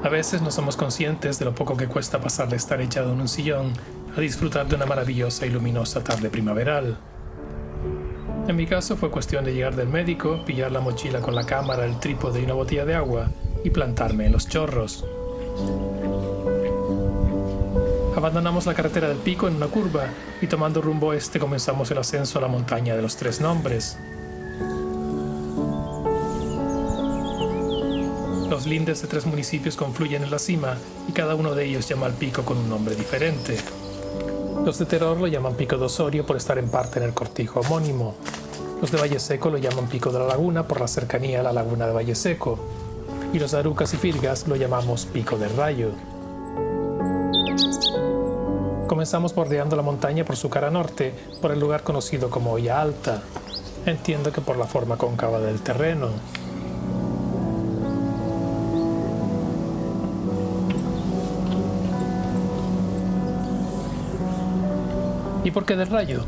A veces no somos conscientes de lo poco que cuesta pasar de estar echado en un sillón a disfrutar de una maravillosa y luminosa tarde primaveral. En mi caso fue cuestión de llegar del médico, pillar la mochila con la cámara, el trípode y una botella de agua y plantarme en Los Chorros. Abandonamos la carretera del Pico en una curva y tomando rumbo este comenzamos el ascenso a la montaña de los Tres Nombres. Los lindes de 3 municipios confluyen en la cima y cada uno de ellos llama al pico con un nombre diferente. Los de Terror lo llaman Pico de Osorio por estar en parte en el cortijo homónimo. Los de Valle Seco lo llaman Pico de la Laguna por la cercanía a la laguna de Valle Seco. Y los de Arucas y Filgas lo llamamos Pico del Rayo. Comenzamos bordeando la montaña por su cara norte, por el lugar conocido como Olla Alta. Entiendo que por la forma cóncava del terreno. ¿Y por qué del Rayo?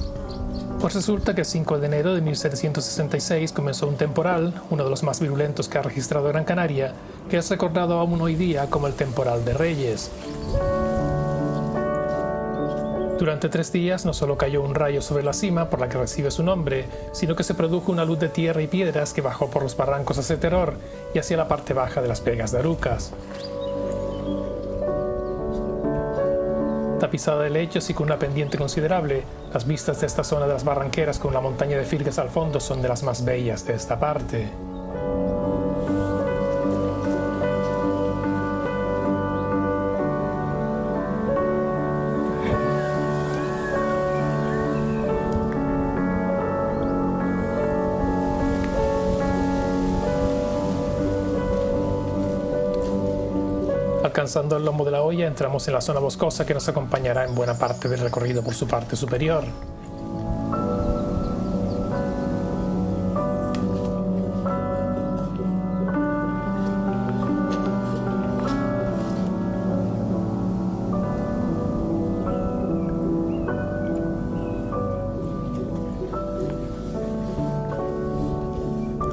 Pues resulta que el 5 de enero de 1766 comenzó un temporal, uno de los más virulentos que ha registrado Gran Canaria, que es recordado aún hoy día como el temporal de Reyes. Durante 3 días no solo cayó un rayo sobre la cima por la que recibe su nombre, sino que se produjo una luz de tierra y piedras que bajó por los barrancos hacia Terror y hacia la parte baja de las Vegas de Arucas. Tapizada de lechos y con una pendiente considerable, las vistas de esta zona de las barranqueras con la montaña de Filgas al fondo son de las más bellas de esta parte. Alcanzando el lomo de la olla, entramos en la zona boscosa que nos acompañará en buena parte del recorrido por su parte superior.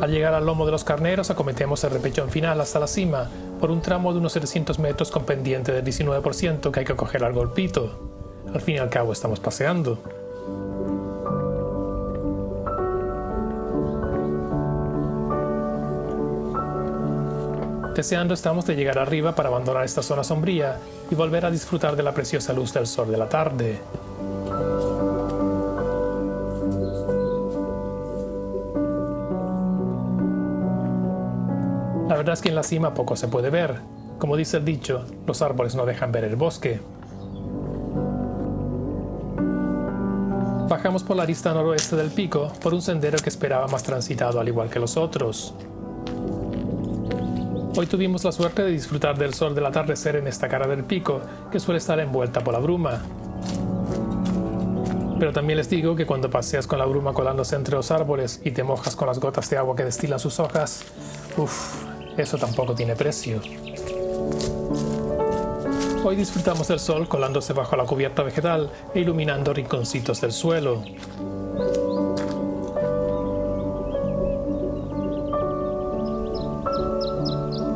Al llegar al lomo de los carneros, acometemos el repechón final hasta la cima, por un tramo de unos 700 metros con pendiente del 19% que hay que coger al golpito. Al fin y al cabo estamos paseando. Deseando estamos de llegar arriba para abandonar esta zona sombría y volver a disfrutar de la preciosa luz del sol de la tarde. La verdad es que en la cima poco se puede ver. Como dice el dicho, los árboles no dejan ver el bosque. Bajamos por la arista noroeste del pico, por un sendero que esperaba más transitado al igual que los otros. Hoy tuvimos la suerte de disfrutar del sol del atardecer en esta cara del pico, que suele estar envuelta por la bruma. Pero también les digo que cuando paseas con la bruma colándose entre los árboles y te mojas con las gotas de agua que destilan sus hojas, eso tampoco tiene precio. Hoy disfrutamos del sol colándose bajo la cubierta vegetal e iluminando rinconcitos del suelo.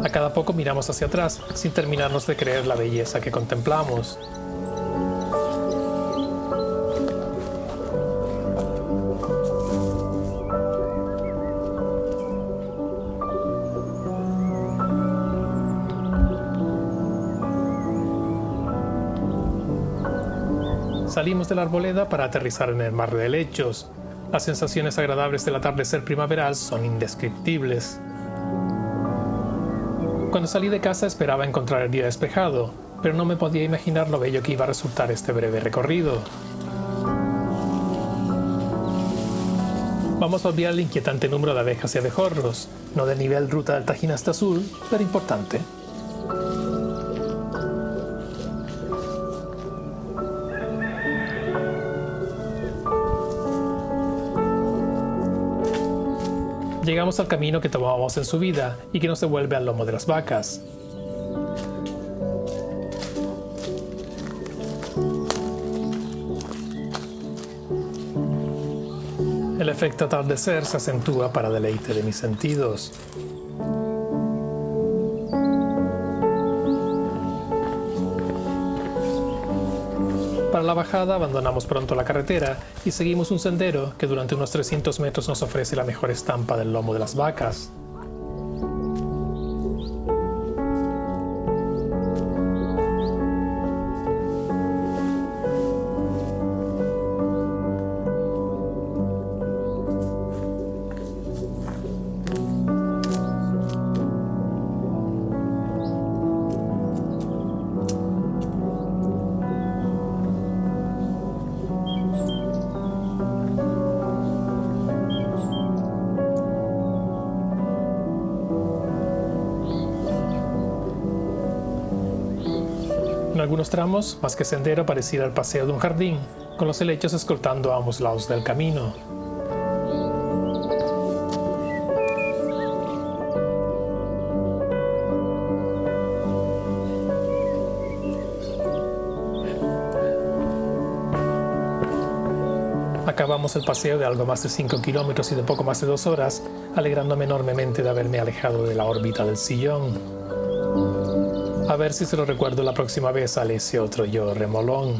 A cada poco miramos hacia atrás, sin terminarnos de creer la belleza que contemplamos. Salimos de la arboleda para aterrizar en el mar de helechos. Las sensaciones agradables del atardecer primaveral son indescriptibles. Cuando salí de casa esperaba encontrar el día despejado, pero no me podía imaginar lo bello que iba a resultar este breve recorrido. Vamos a obviar el inquietante número de abejas y abejorros, no del nivel ruta del Tajín hasta Azul, pero importante. Llegamos al camino que tomábamos en subida y que nos devuelve al lomo de las vacas. El efecto atardecer se acentúa para deleite de mis sentidos. Para la bajada abandonamos pronto la carretera y seguimos un sendero que durante unos 300 metros nos ofrece la mejor estampa del lomo de las vacas. En algunos tramos, más que sendero, parecía el paseo de un jardín, con los helechos escoltando a ambos lados del camino. Acabamos el paseo de algo más de 5 kilómetros y de poco más de 2 horas, alegrándome enormemente de haberme alejado de la órbita del sillón. A ver si se lo recuerdo la próxima vez a ese otro yo remolón.